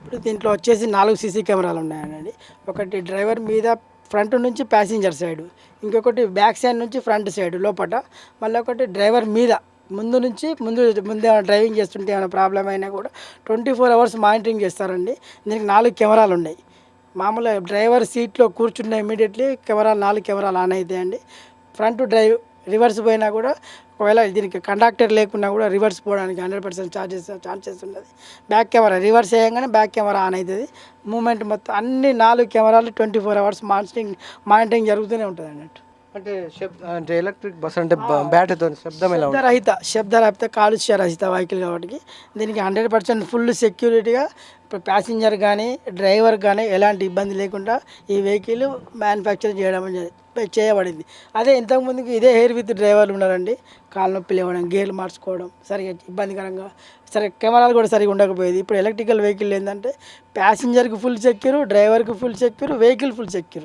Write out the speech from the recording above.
ఇప్పుడు దీంట్లో వచ్చేసి 4 సీసీ కెమెరాలు ఉన్నాయండి. ఒకటి డ్రైవర్ మీద ఫ్రంట్ నుంచి ప్యాసింజర్ సైడు, ఇంకొకటి బ్యాక్ సైడ్ నుంచి ఫ్రంట్ సైడ్ లోపట, మళ్ళీ ఒకటి డ్రైవర్ మీద ముందు నుంచి ముందే డ్రైవింగ్ చేస్తుంటే ఏమైనా ప్రాబ్లం అయినా కూడా 24 అవర్స్ మానిటరింగ్ చేస్తారండి. దీనికి 4 కెమెరాలు ఉన్నాయి. మామూలుగా డ్రైవర్ సీట్లో కూర్చున్న ఇమీడియట్లీ 4 కెమెరాలు ఆన్ అవుతాయండి. ఫ్రంట్ రివర్స్ పోయినా కూడా, ఒకవేళ దీనికి కండక్టర్ లేకున్నా కూడా రివర్స్ పోవడానికి 100% ఛాన్సెస్ ఉన్నది. బ్యాక్ కెమెరా రివర్స్ చేయగానే బ్యాక్ కెమెరా ఆన్ అవుతుంది. మూమెంట్ మొత్తం అన్ని 4 కెమెరాలు 24 అవర్స్ మానిటరింగ్ జరుగుతూనే ఉంటుంది అన్నట్టు. అంటే ఎలక్ట్రిక్ బస్ అంటే బ్యాటరీతో శబ్దం ఎలా ఉంటుంది? శబ్దరహిత కాలుష్య రహిత వెహికల్ కాబట్టి దీనికి 100% ఫుల్ సెక్యూరిటీగా ఇప్పుడు ప్యాసింజర్ కానీ డ్రైవర్ కానీ ఎలాంటి ఇబ్బంది లేకుండా ఈ వెహికల్ మ్యానుఫ్యాక్చర్ చేయబడింది. అదే ఇంతకుముందుకు ఇదే హెయిర్ విత్ డ్రైవర్లు ఉన్నారండి. కాళ్ళ నొప్పి లేవడం, గేర్లు మార్చుకోవడం సరిగా ఇబ్బందికరంగా, సరే కెమెరాలు కూడా సరిగా ఉండకపోయేది. ఇప్పుడు ఎలక్ట్రికల్ వెహికల్ ఏంటంటే ప్యాసింజర్కి ఫుల్ సెక్యూర్, డ్రైవర్కి full secure, vehicle full secure.